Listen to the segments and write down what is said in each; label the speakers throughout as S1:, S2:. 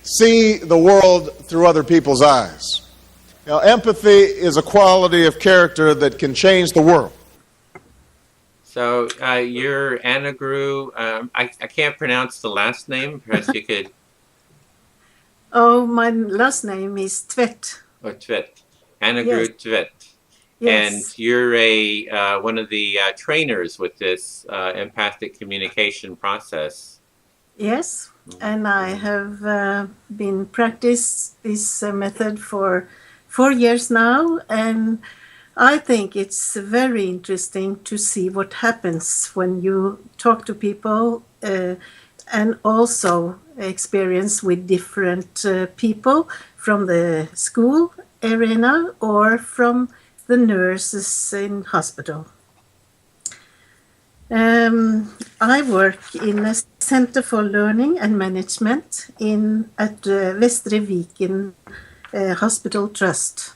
S1: see the world through other people's eyes. Now, empathy is a quality of character that can change the world.
S2: So you're Anna Gro. I can't pronounce the last name. Perhaps you could.
S3: Oh, my last name is Tvedt.
S2: Oh, Tved. Anna Gro Tvedt.
S3: Yes.
S2: And you're one of the trainers with this empathic communication process.
S3: Yes, and I have been practiced this method for 4 years now, and I think it's very interesting to see what happens when you talk to people and also experience with different people from the school arena or from the nurses in hospital. I work in a Center for Learning and Management at Vestre Viken Hospital Trust.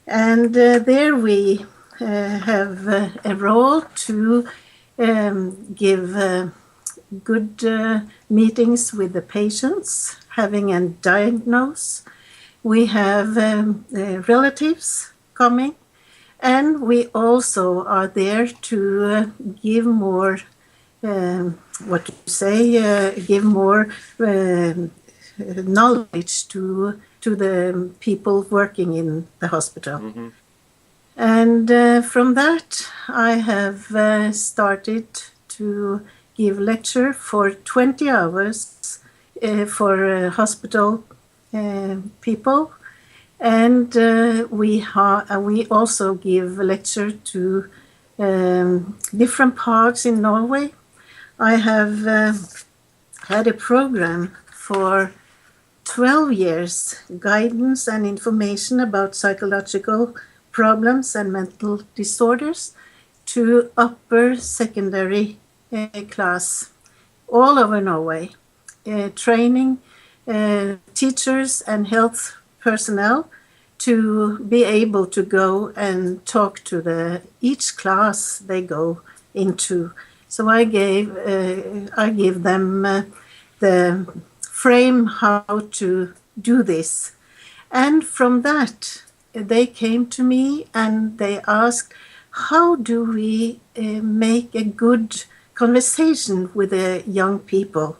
S3: And there we have a role to give good meetings with the patients, having a diagnosis. We have relatives coming, and we also are there to give more, give more knowledge to the people working in the hospital. Mm-hmm. And from that, I have started to give lecture for 20 hours for hospital people. And we also give lecture to different parts in Norway. I have had a program for 12 years, guidance and information about psychological problems and mental disorders to upper secondary class all over Norway, training teachers and health personnel to be able to go and talk to each class they go into. So I give them the frame how to do this. And from that, they came to me and they asked, how do we make a good conversation with the young people?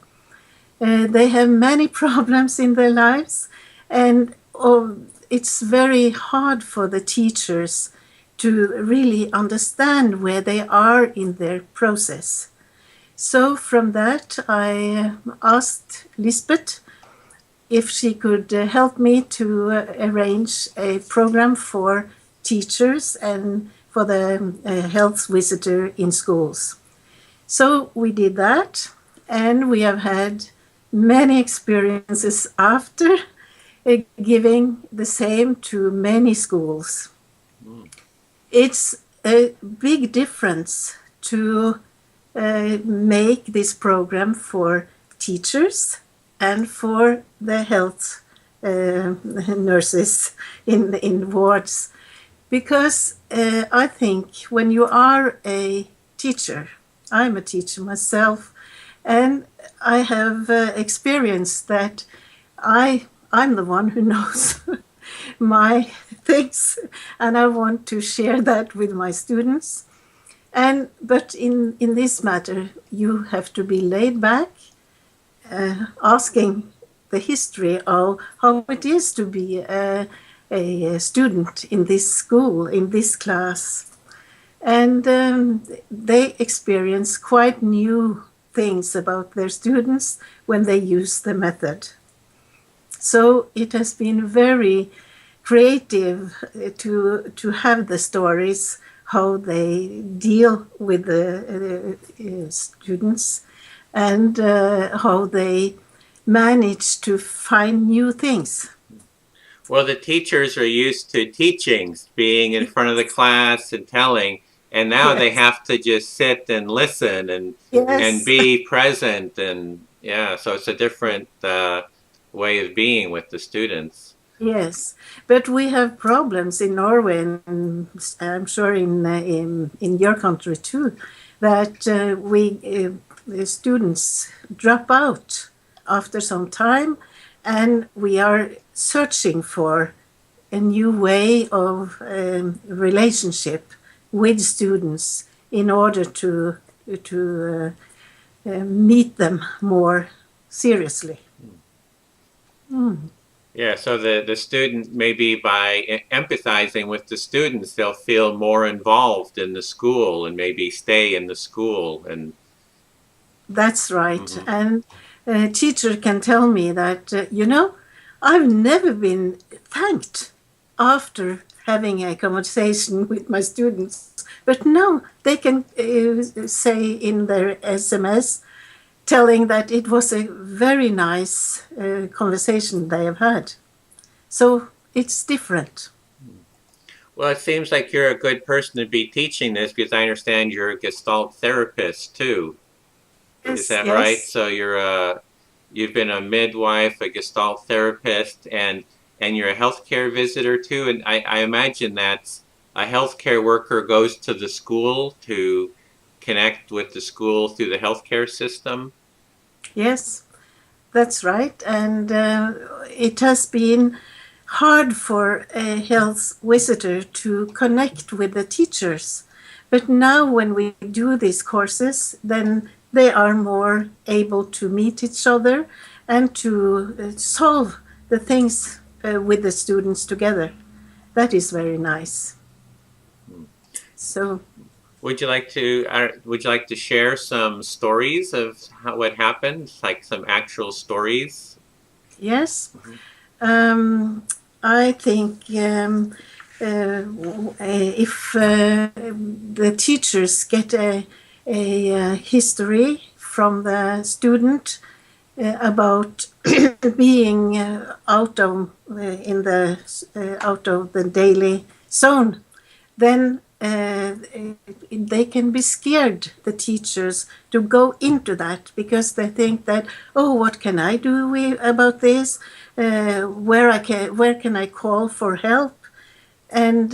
S3: They have many problems in their lives, and it's very hard for the teachers to really understand where they are in their process. So from that, I asked Lisbeth if she could help me to arrange a program for teachers and for the health visitor in schools. So we did that, and we have had many experiences after giving the same to many schools. Mm. It's a big difference to make this program for teachers and for the health nurses in wards. Because I think when you are a teacher, I'm a teacher myself, and I have experienced that I'm the one who knows my things, and I want to share that with my students. But in this matter, you have to be laid back, asking the history of how it is to be a student in this school, in this class. And they experience quite new things about their students when they use the method. So it has been very creative to have the stories, how they deal with the students, and how they manage to find new things.
S2: Well, the teachers are used to teaching, being in front of the class and telling, and now yes. They have to just sit and listen and yes. and be present, and so it's a different way of being with the students.
S3: Yes, but we have problems in Norway, and I'm sure in your country too, that the students drop out after some time, and we are searching for a new way of relationship with students in order to meet them more seriously.
S2: Yeah, so the student, maybe by empathizing with the students, they'll feel more involved in the school and maybe stay in the school. And
S3: that's right. And a teacher can tell me that, I've never been thanked after having a conversation with my students. But now they can say in their SMS, telling that it was a very nice conversation they have had. So it's different.
S2: well, it seems like you're a good person to be teaching this, because I understand you're a Gestalt therapist too.
S3: Yes,
S2: Is that
S3: yes.
S2: right? So you've been a midwife, a Gestalt therapist, and you're a healthcare visitor too. And I imagine that a healthcare worker goes to the school to connect with the school through the healthcare system.
S3: Yes, that's right. And it has been hard for a health visitor to connect with the teachers. But now when we do these courses, then they are more able to meet each other and to solve the things with the students together. That is very nice. So,
S2: would you like to share some stories of what happened, like some actual stories?
S3: yes, I think if the teachers get a history from the student about being out of the daily zone, then they can be scared, the teachers, to go into that, because they think that, oh, what can I do about this? Where can I call for help? And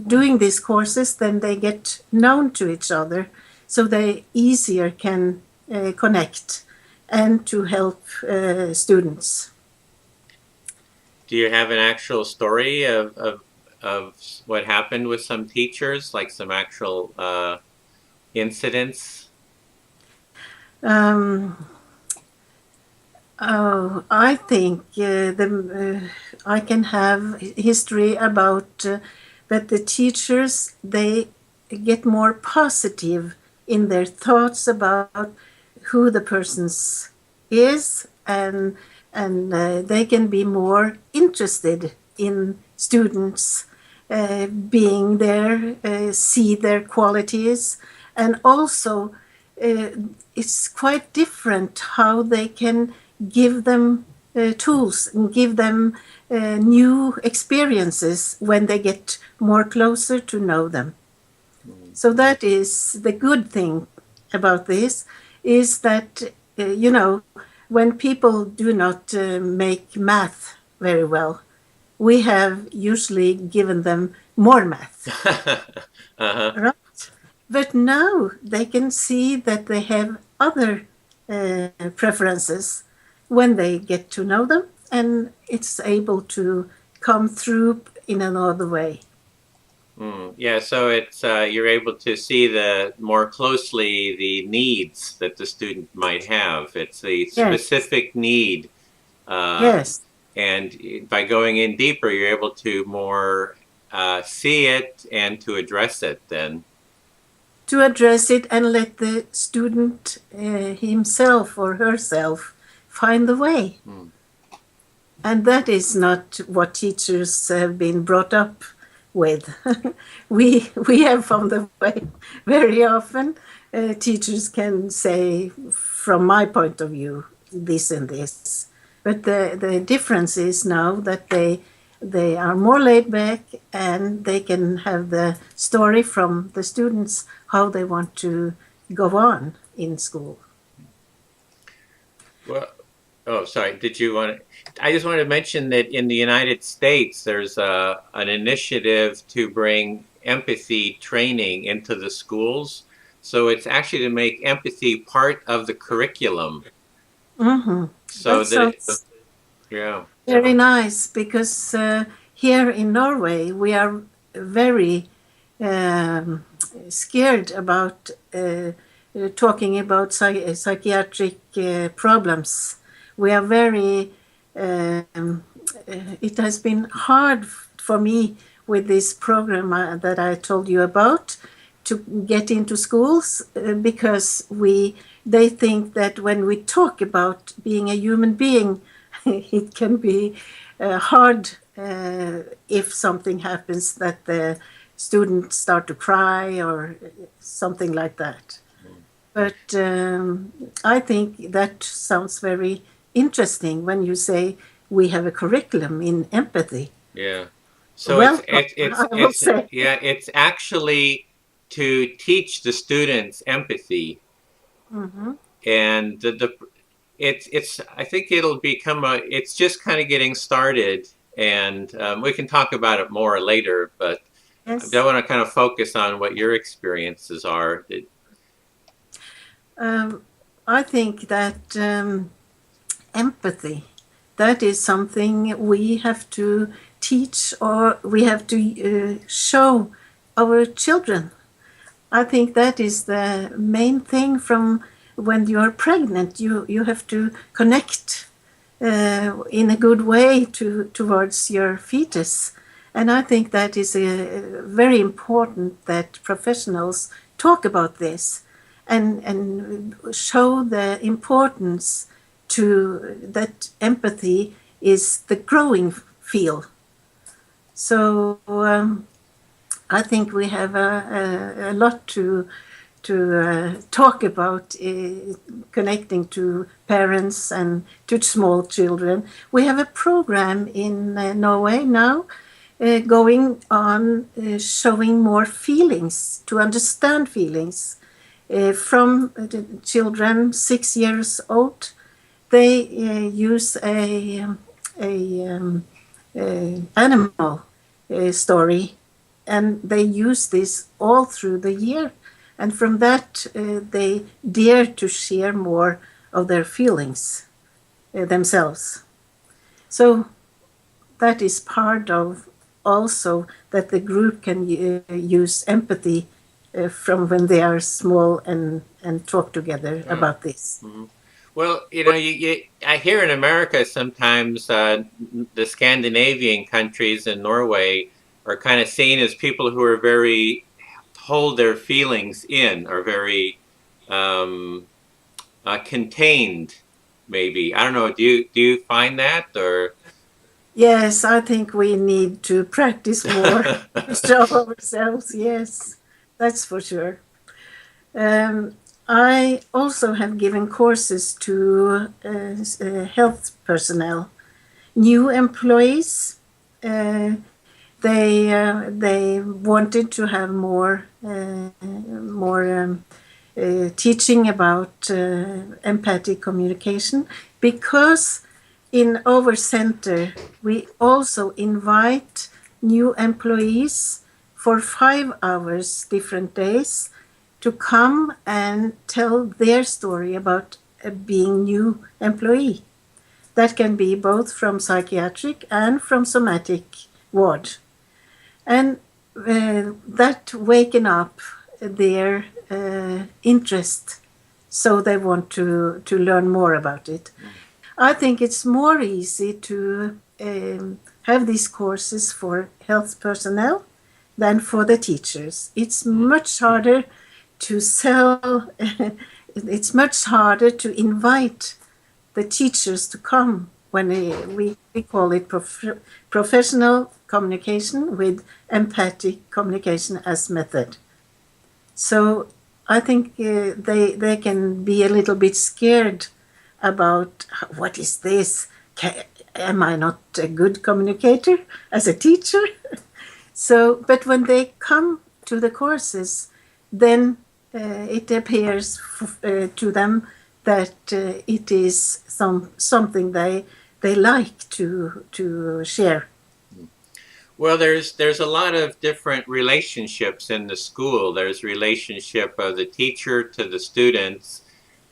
S3: doing these courses, then they get known to each other, so they easier can connect and to help students.
S2: Do you have an actual story of what happened with some teachers, like some actual incidents?
S3: I think I can have history about that the teachers, they get more positive in their thoughts about who the person is, and they can be more interested in students being there, see their qualities, and also it's quite different how they can give them tools and give them new experiences when they get more closer to know them. So that is the good thing about this, is that, when people do not make math very well, we have usually given them more math. Right? But now they can see that they have other preferences when they get to know them, and it's able to come through in another way.
S2: Yeah, so it's you're able to see more closely the needs that the student might have. It's the specific need.
S3: Yes.
S2: And by going in deeper, you're able to more see it and to address it then.
S3: To address it and let the student himself or herself find the way. And that is not what teachers have been brought up with. we have found the way very often. Teachers can say, from my point of view, this and this. But the difference is now that they are more laid back, and they can have the story from the students how they want to go on in school.
S2: Well, oh, sorry. Did you want to? I just wanted to mention that in the United States, there's an initiative to bring empathy training into the schools. So it's actually to make empathy part of the curriculum.
S3: Mm-hmm.
S2: So
S3: That
S2: that,
S3: sounds
S2: yeah.
S3: very nice because here in Norway we are very um, scared about talking about psychiatric problems. We are very, it has been hard for me with this program that I told you about to get into schools because they think that when we talk about being a human being, it can be hard if something happens that the students start to cry or something like that. But I think that sounds very interesting when you say we have a curriculum in empathy.
S2: Yeah. So
S3: Welcome, I will say.
S2: yeah, it's actually to teach the students empathy,
S3: Mm-hmm.
S2: and the it's I think it'll become it's just kind of getting started, and we can talk about it more later, but I
S3: Yes.
S2: want to kind of focus on what your experiences are.
S3: Um, I think that empathy, that is something we have to teach or we have to show our children. I think that is the main thing from when you are pregnant. You have to connect in a good way towards your fetus. And I think that is very important that professionals talk about this and show the importance to that empathy is the growing field. So I think we have a lot to talk about connecting to parents and to small children. We have a program in Norway now going on showing more feelings, to understand feelings from the children 6 years old. They use a animal story, and they use this all through the year. And from that, they dare to share more of their feelings themselves. So that is part of also that the group can use empathy from when they are small and talk together about this.
S2: Mhm. Well, I hear in America sometimes the Scandinavian countries and Norway are kind of seen as people who are very hold their feelings in, or very um, contained. Maybe, I don't know. Do you find that or?
S3: Yes, I think we need to practice more to show ourselves. Yes, that's for sure. Um, I also have given courses to health personnel, new employees. Uh, they wanted to have more teaching about empathic communication because in our center we also invite new employees for 5 hours different days to come and tell their story about being new employee. That can be both from psychiatric and from somatic ward. And that waking up their interest, so they want to learn more about it. I think it's more easy to have these courses for health personnel than for the teachers. It's much harder to sell, it's much harder to invite the teachers to come when we call it professional communication with empathic communication as method. So I think they can be a little bit scared about what is this? Am I not a good communicator as a teacher? So, but when they come to the courses, then it appears to them that it is something they like to share.
S2: Well, there's a lot of different relationships in the school. There's relationship of the teacher to the students,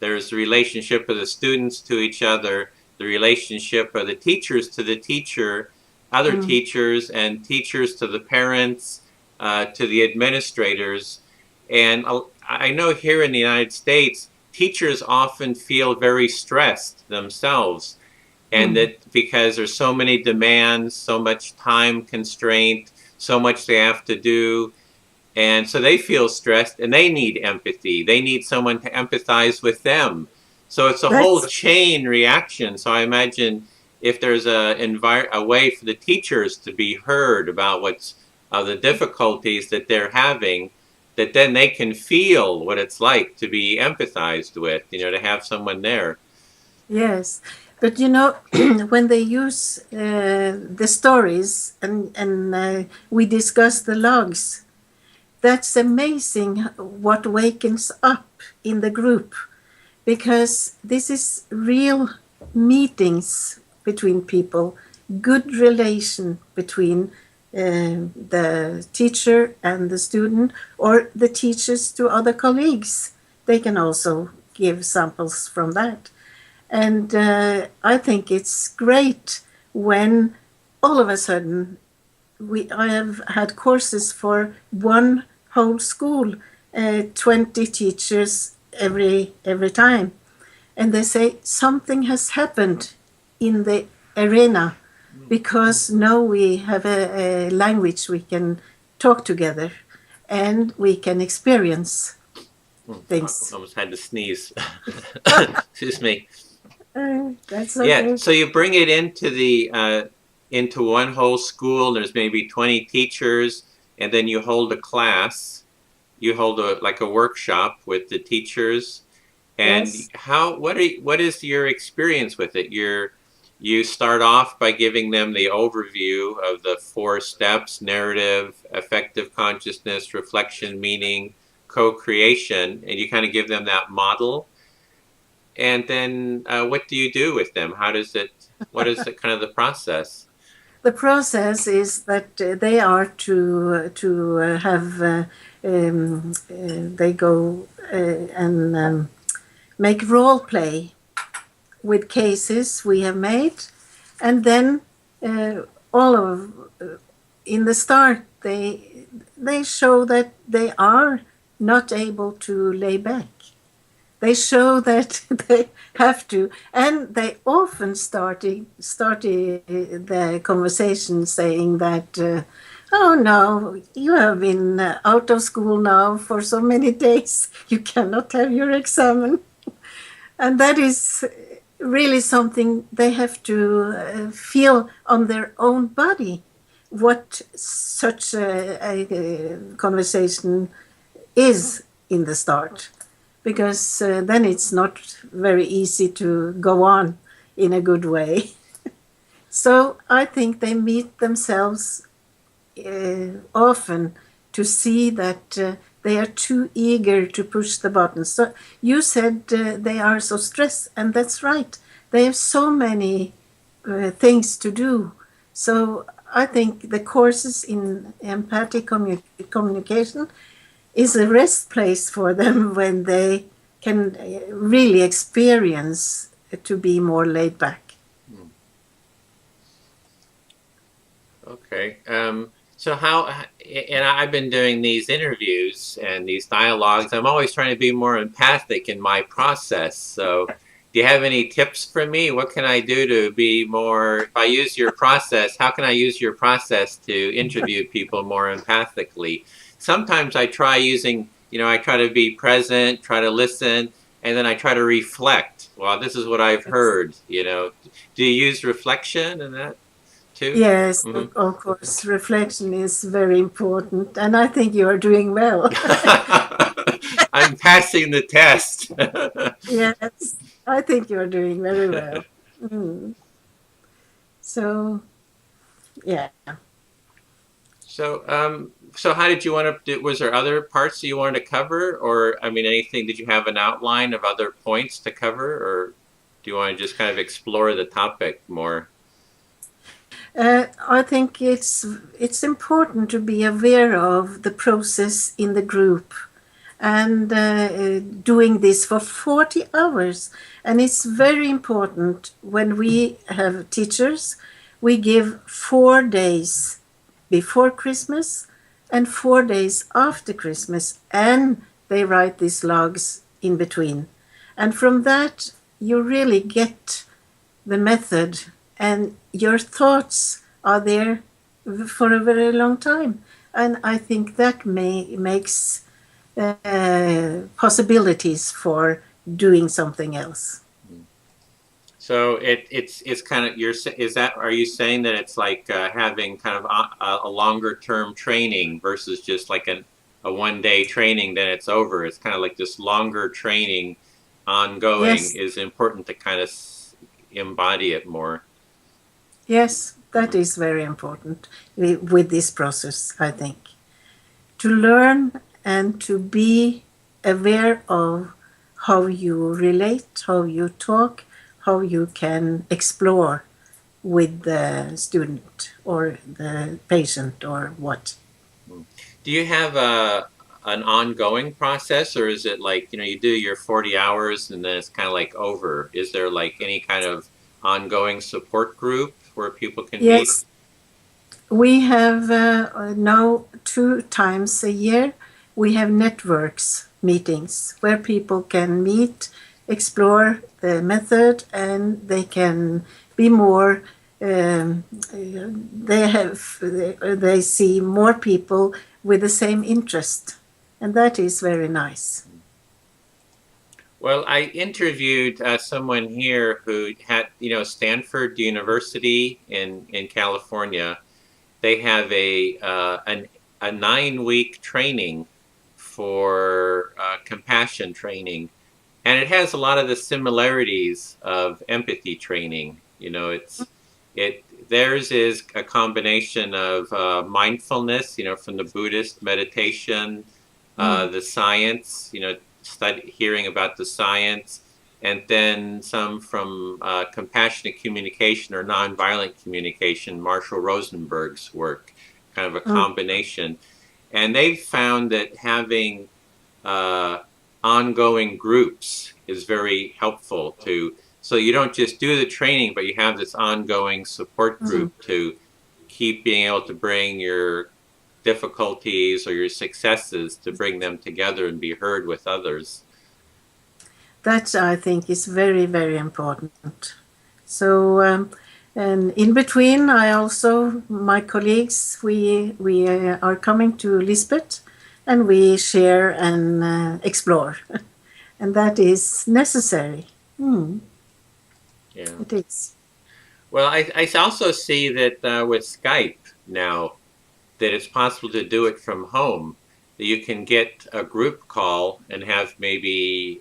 S2: There's the relationship of the students to each other, the relationship of the teachers to the teacher, other teachers, and teachers to the parents, to the administrators. And I know here in the United States, teachers often feel very stressed themselves. And that because there's so many demands, so much time constraint, so much they have to do. And so they feel stressed and they need empathy. They need someone to empathize with them. So it's a whole chain reaction. So I imagine if there's a way for the teachers to be heard about what's the difficulties that they're having, that then they can feel what it's like to be empathized with, to have someone there.
S3: Yes. But when they use the stories and we discuss the logs, that's amazing what wakens up in the group, because this is real meetings between people, good relation between the teacher and the student, or the teachers to other colleagues. They can also give samples from that. And I think it's great when all of a sudden I have had courses for one whole school, 20 teachers every time. And they say something has happened in the arena because now we have a language we can talk together and we can experience things.
S2: I almost had to sneeze. Excuse me.
S3: That's okay.
S2: Yeah, so you bring it into one whole school. There's maybe 20 teachers, and then you hold a class. You hold a workshop with the teachers. And
S3: Yes.
S2: what is your experience with it? You start off by giving them the overview of the 4 steps: narrative, affective consciousness, reflection, meaning, co-creation, and you kind of give them that model. And then what do you do with them? What is the kind of the process?
S3: The process is that they are to have they go and make role play with cases we have made, and then in the start they show that they are not able to lay back. They show that they have to, and they often start the conversation saying that, oh no, you have been out of school now for so many days, you cannot have your exam. And that is really something they have to feel on their own body, what such a conversation is in the start. Because then it's not very easy to go on in a good way. So I think they meet themselves often to see that they are too eager to push the buttons. So you said they are so stressed, and that's right. They have so many things to do. So I think the courses in empathic communication is a rest place for them when they can really experience to be more laid back.
S2: Okay. So and I've been doing these interviews and these dialogues. I'm always trying to be more empathic in my process. So do you have any tips for me? What can I do to be more, if I use your process, how can I use your process to interview people more empathically? Sometimes I try using, I try to be present, try to listen, and then I try to reflect. Well, this is what I've heard, Do you use reflection in that too?
S3: Yes, of course. Reflection is very important, and I think you are doing well.
S2: I'm passing the test.
S3: Yes, I think you are doing very well. So, yeah.
S2: So how did you want to do, was there other parts you wanted to cover, or, anything, did you have an outline of other points to cover, or do you want to just kind of explore the topic more?
S3: I think it's important to be aware of the process in the group and doing this for 40 hours. And it's very important when we have teachers, we give 4 days before Christmas and 4 days after Christmas, and they write these logs in between. And from that, you really get the method, and your thoughts are there for a very long time. And I think that makes possibilities for doing something else.
S2: So it's kind of are you saying that it's like having kind of a longer term training versus just like a 1 day training, then it's over? It's kind of like this longer training ongoing is important to kind of embody it more.
S3: Yes, that is very important with this process, I think. To learn and to be aware of how you relate, how you talk, how you can explore with the student or the patient or what.
S2: Do you have an ongoing process, or is it like, you do your 40 hours and then it's kind of like over? Is there like any kind of ongoing support group where people can meet?
S3: Yes, we have now 2 times a year, we have networks meetings where people can meet, explore the method, and they can be more, they see more people with the same interest, and that is very nice.
S2: Well, I interviewed someone here who had, Stanford University in California. They have a 9-week training for compassion training, and it has a lot of the similarities of empathy training. Theirs is a combination of mindfulness, from the Buddhist meditation, the science, hearing about the science, and then some from compassionate communication or nonviolent communication, Marshall Rosenberg's work, kind of a combination. And they've found that having ongoing groups is very helpful so you don't just do the training, but you have this ongoing support group to keep being able to bring your difficulties or your successes, to bring them together and be heard with others.
S3: That, I think, is very, very important. So, and in between, my colleagues, we are coming to Lisbeth, and we share and explore, and that is necessary.
S2: Yeah,
S3: it is.
S2: Well, I also see that with Skype now, that it's possible to do it from home. That you can get a group call and have maybe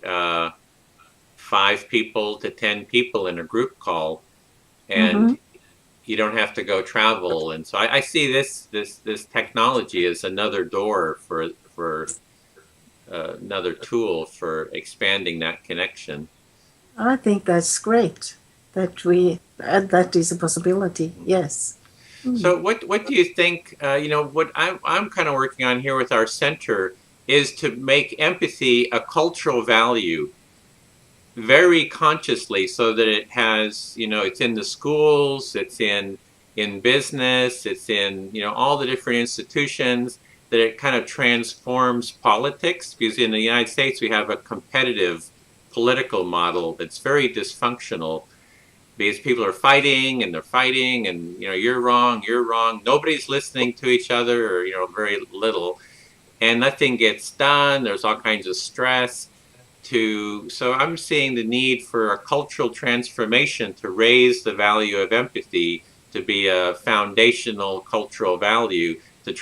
S2: 5 people to 10 people in a group call, and you don't have to go travel. And so I see this technology as another door for another tool for expanding that connection.
S3: I think that's great that is a possibility. Yes.
S2: So what do you think, what I'm kind of working on here with our center is to make empathy a cultural value very consciously, so that it has, it's in the schools, it's in business, it's in, all the different institutions, that it kind of transforms politics. Because in the United States, we have a competitive political model that's very dysfunctional, because people are fighting and you're wrong, nobody's listening to each other, or very little, and nothing gets done. There's all kinds of stress. So I'm seeing the need for a cultural transformation to raise the value of empathy to be a foundational cultural value, to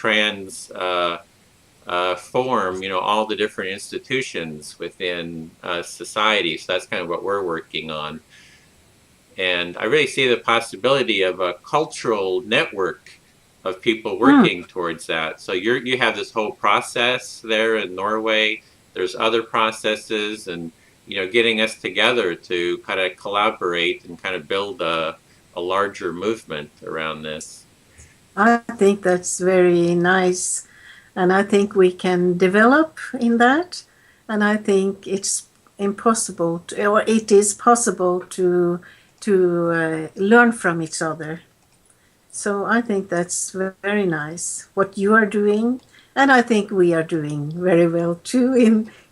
S2: form all the different institutions within society. So that's kind of what we're working on. And I really see the possibility of a cultural network of people working towards that. So you have this whole process there in Norway. There's other processes, and getting us together to kind of collaborate and kind of build a larger movement around this.
S3: I think that's very nice, and I think we can develop in that. and I think it's impossible to, or it is possible to learn from each other. So I think that's very nice what you are doing, and I think we are doing very well too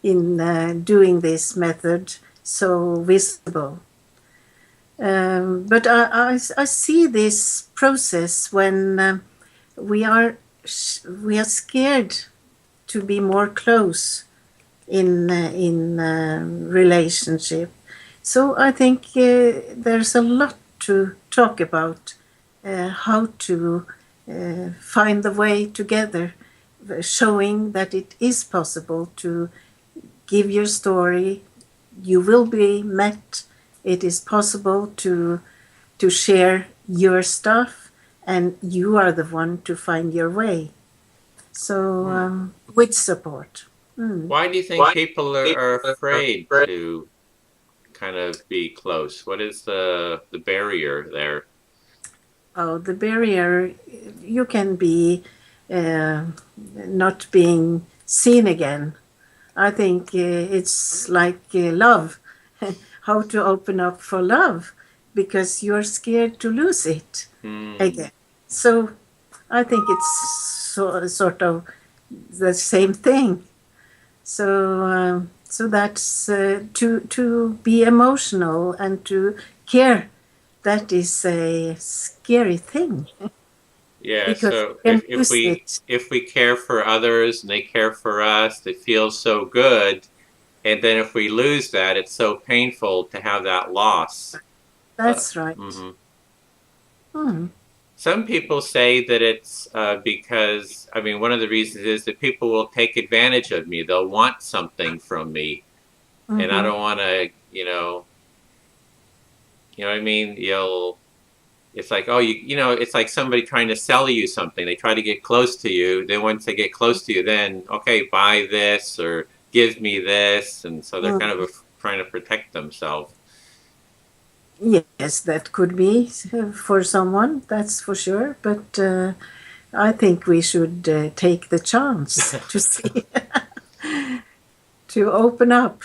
S3: in doing this method so visible. But I see this process when we are scared to be more close in relationship. So I think there's a lot to talk about, how to find the way together, showing that it is possible to give your story. You will be met. It is possible to share your stuff, and you are the one to find your way. So with support.
S2: Why do you think people are afraid to kind of be close? What is the barrier there?
S3: Oh, the barrier, you can be not being seen again. I think it's like love, how to open up for love, because you're scared to lose it again. So I think it's sort of the same thing. So that's to be emotional and to care. That is a scary thing.
S2: Yeah,
S3: Because
S2: so
S3: you can lose it.
S2: if we care for others and they care for us, it feels so good. And then if we lose that, it's so painful to have that loss.
S3: That's right.
S2: Some people say that it's because, I mean, one of the reasons is that people will take advantage of me. They'll want something from me, and I don't want to, what I mean? It's like, oh, it's like somebody trying to sell you something. They try to get close to you. Then once they get close to you, then, okay, buy this or give me this. And so they're kind of trying to protect themselves.
S3: Yes, that could be for someone, that's for sure. But I think we should take the chance to see, to open up.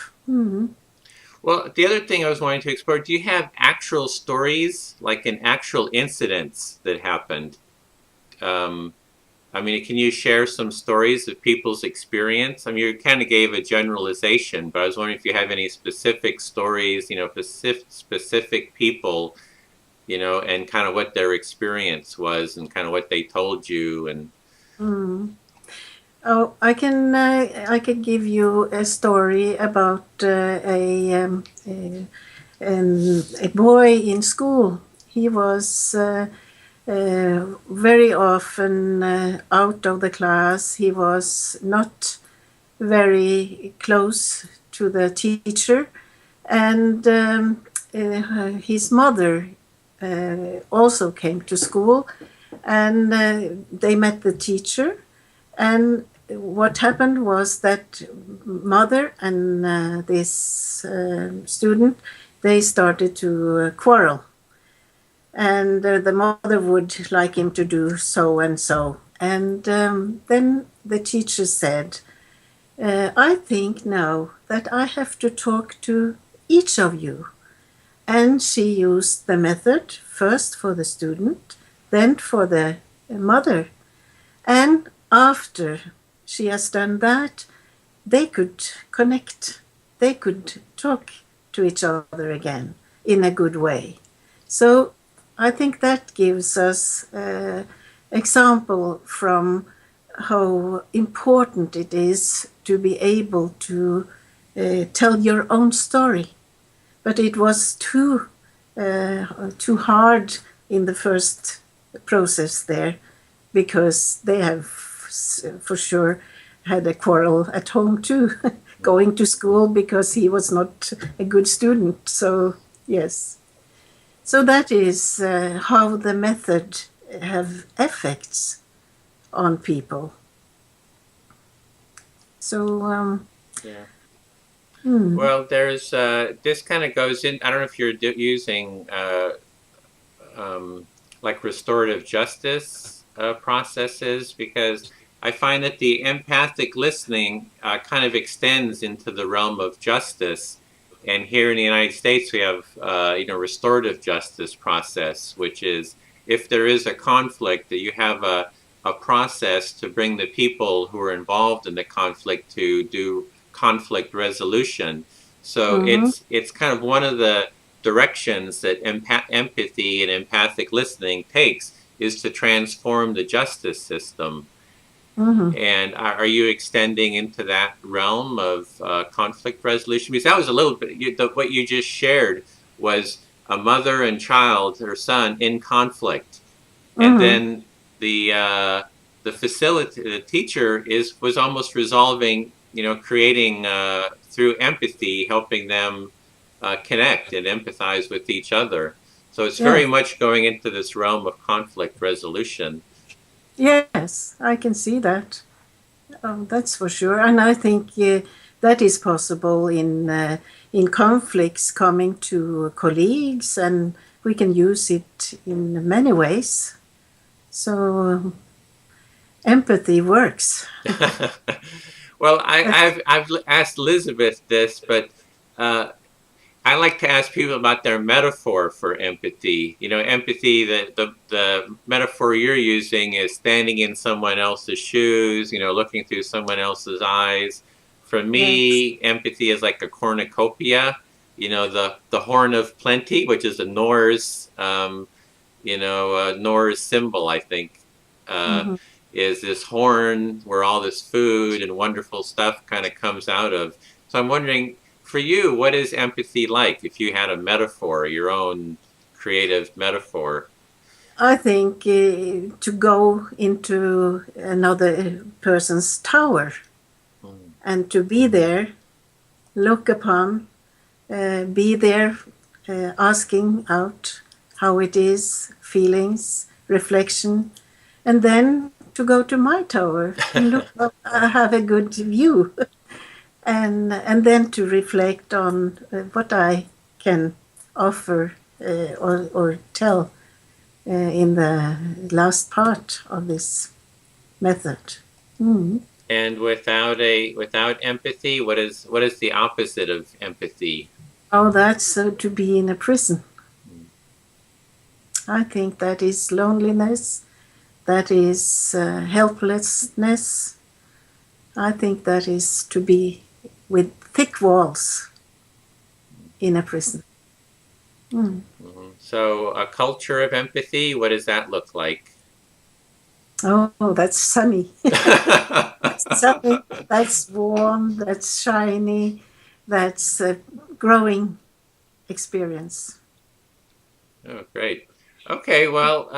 S2: Well, the other thing I was wanting to explore, do you have actual stories, like an actual incidents that happened? I mean, can you share some stories of people's experience? I mean, you kind of gave a generalization, but I was wondering if you have any specific stories, specific people, and kind of what their experience was and kind of what they told you. And
S3: Oh, I can give you a story about a boy in school. He was very often out of the class. He was not very close to the teacher, and his mother also came to school, and they met the teacher. And what happened was that mother and this student, they started to quarrel. And the mother would like him to do so and so. And then the teacher said, I think now that I have to talk to each of you. And she used the method first for the student, then for the mother. And after she has done that, they could connect. They could talk to each other again in a good way. So I think that gives us an example from how important it is to be able to tell your own story. But it was too hard in the first process there, because they have for sure had a quarrel at home too, going to school because he was not a good student. So yes. So that is how the method have effects on people. So
S2: yeah. Well, there's this kind of goes in. I don't know if you're using like restorative justice processes, because I find that the empathic listening kind of extends into the realm of justice. And here in the United States, we have, restorative justice process, which is if there is a conflict, that you have a process to bring the people who are involved in the conflict to do conflict resolution. So it's kind of one of the directions that empathy and empathic listening takes, is to transform the justice system. And are you extending into that realm of conflict resolution? Because that was a little bit, what you just shared was a mother and child, her son, in conflict. And then the teacher was almost resolving, creating through empathy, helping them connect and empathize with each other. So it's very much going into this realm of conflict resolution.
S3: Yes, I can see that. That's for sure. And I think that is possible in conflicts coming to colleagues, and we can use it in many ways. So empathy works.
S2: Well, I've asked Elizabeth this, but I like to ask people about their metaphor for empathy. Empathy, the metaphor you're using is standing in someone else's shoes, looking through someone else's eyes. For me, empathy is like a cornucopia, the horn of plenty, which is a Norse, Norse symbol, I think, is this horn where all this food and wonderful stuff kind of comes out of. So I'm wondering, for you, what is empathy like, if you had a metaphor, your own creative metaphor?
S3: I think to go into another person's tower and to be there, look upon, be there, asking out how it is, feelings, reflection, and then to go to my tower and look up, have a good view. And then to reflect on what I can offer or tell in the last part of this method.
S2: And without empathy, what is the opposite of empathy?
S3: Oh, that's to be in a prison. I think that is loneliness, that is helplessness. I think that is to be with thick walls in a prison.
S2: So a culture of empathy, what does that look like?
S3: Oh, that's sunny. That's sunny, that's warm, that's shiny, that's a growing experience.
S2: Oh, great. Okay, well,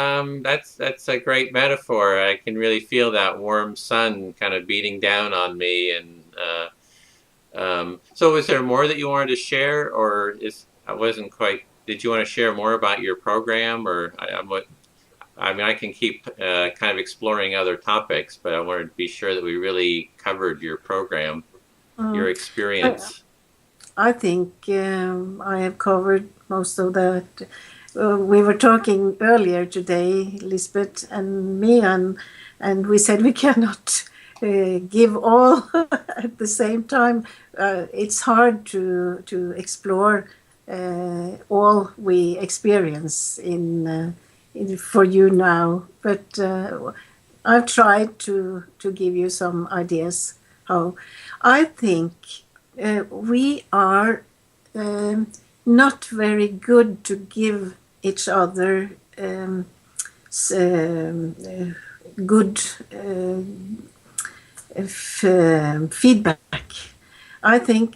S2: that's a great metaphor. I can really feel that warm sun kind of beating down on me. And so is there more that you wanted to share, or I wasn't quite, did you want to share more about your program? Or I can keep kind of exploring other topics, but I wanted to be sure that we really covered your program, your experience.
S3: I think I have covered most of that. We were talking earlier today, Lisbeth and me, and we said we cannot give all at the same time. It's hard to explore all we experience for you now, but I've tried to give you some ideas how I think we are not very good to give each other good feedback. I think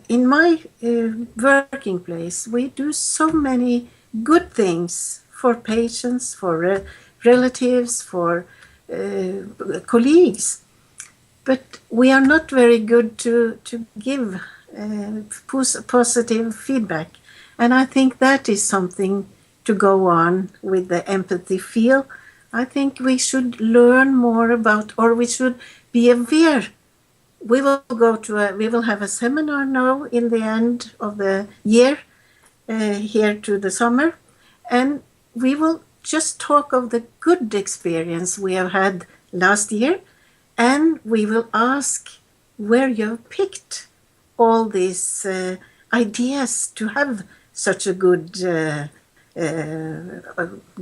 S3: in my working place, we do so many good things for patients, for relatives, for colleagues, but we are not very good to give positive feedback. And I think that is something to go on with the empathy field. I think we should learn more about, or we should be aware. We will have a seminar now in the end of the year, here to the summer, and we will just talk of the good experience we have had last year, And we will ask where you've picked all these ideas to have such a good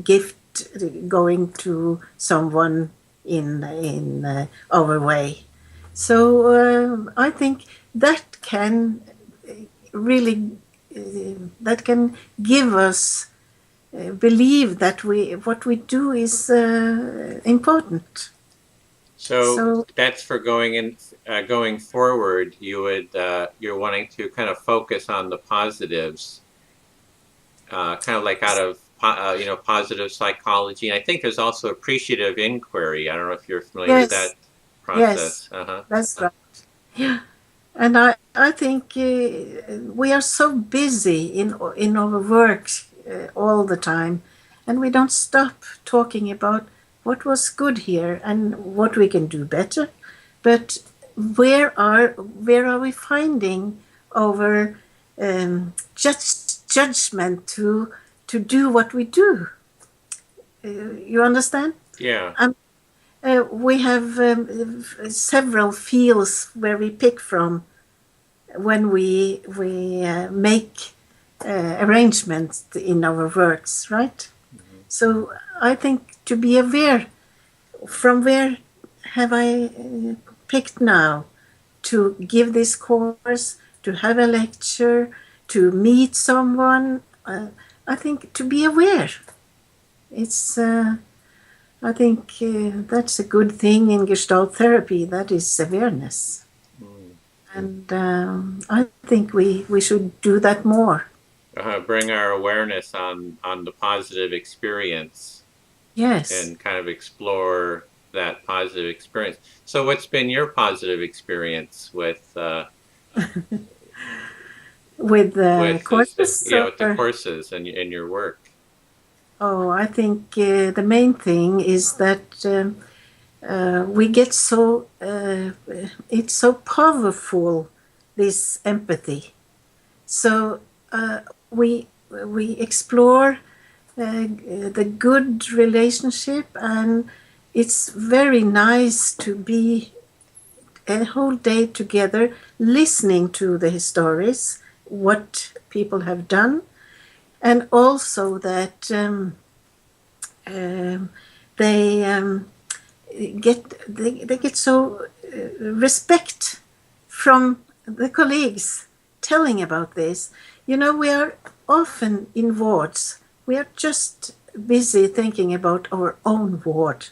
S3: gift going to someone in our way. So I think that can really that can give us believe that what we do is important.
S2: So that's for going forward. You're wanting to kind of focus on the positives, kind of like out of positive psychology. And I think there's also appreciative inquiry. I don't know if you're familiar with that process.
S3: Yes, that's right. Yeah, and I think we are so busy in our work all the time, and we don't stop talking about what was good here and what we can do better. But where are we finding our judgment to do what we do? You understand?
S2: Yeah.
S3: We have several fields where we pick from when we make arrangements in our works, right? Mm-hmm. So I think to be aware, from where have I picked now to give this course, to have a lecture, to meet someone, I think to be aware. It's I think that's a good thing in Gestalt therapy, that is awareness. Mm. And I think we should do that more.
S2: Bring our awareness on the positive experience.
S3: Yes.
S2: And kind of explore that positive experience. So what's been your positive experience with
S3: with the courses?
S2: With the courses and your work.
S3: Oh, I think the main thing is that we get so it's so powerful, this empathy. So we explore the good relationship, and it's very nice to be a whole day together listening to the stories, what people have done. And also that they get so respect from the colleagues telling about this. You know, we are often in wards. We are just busy thinking about our own ward.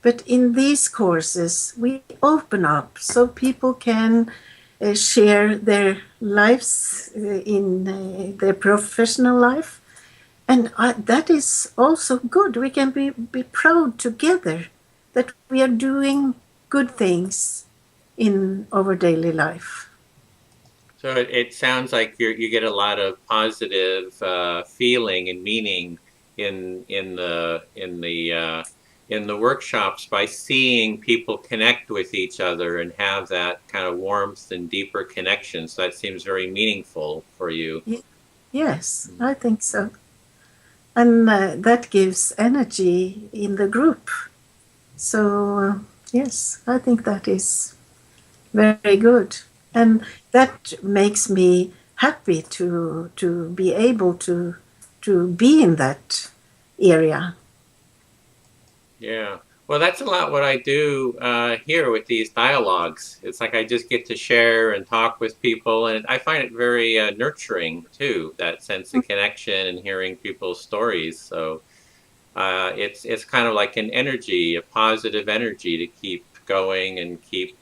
S3: But in these courses, we open up so people can share their lives in their professional life. And that is also good. We can be proud together that we are doing good things in our daily life.
S2: So it sounds like you get a lot of positive feeling and meaning in the workshops by seeing people connect with each other and have that kind of warmth and deeper connection. So that seems very meaningful for you.
S3: Yes, I think so. And that gives energy in the group. So yes, I think that is very good. And that makes me happy to be able to be in that area.
S2: Yeah. Well, that's a lot what I do here with these dialogues. It's like I just get to share and talk with people, and I find it very nurturing too, that sense of connection and hearing people's stories. So it's kind of like an energy, a positive energy to keep going and keep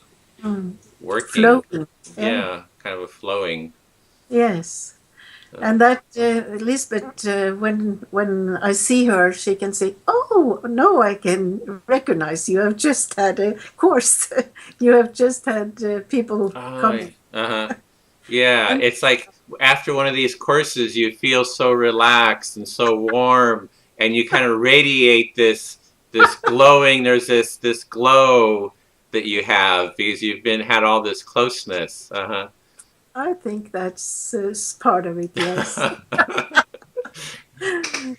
S2: working.
S3: Flowing.
S2: Yeah, kind of a flowing.
S3: Yes. And that Lisbeth, when I see her, she can say, "Oh no, I can recognize you. Have just had a course. You have just had people come."
S2: Yeah, it's like after one of these courses, you feel so relaxed and so warm, and you kind of radiate this glowing. There's this glow that you have because you've had all this closeness.
S3: I think that's part of it, yes.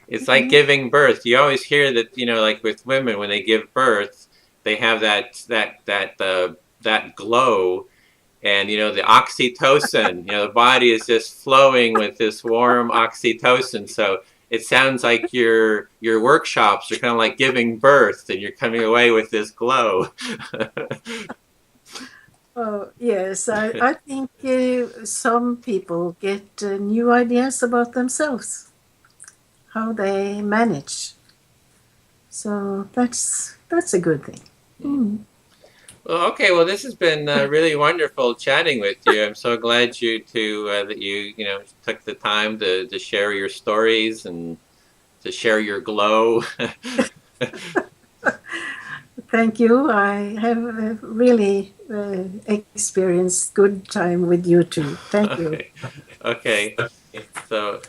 S2: It's like giving birth. You always hear that, like with women, when they give birth, they have that glow, and the oxytocin, the body is just flowing with this warm oxytocin. So it sounds like your workshops are kind of like giving birth, and you're coming away with this glow.
S3: Oh, yes, I think some people get new ideas about themselves, how they manage. So that's a good thing. Mm.
S2: Well, okay. Well, this has been really wonderful chatting with you. I'm so glad that you took the time to share your stories and to share your glow.
S3: Thank you. I have really experienced good time with you too. Thank you.
S2: Okay. So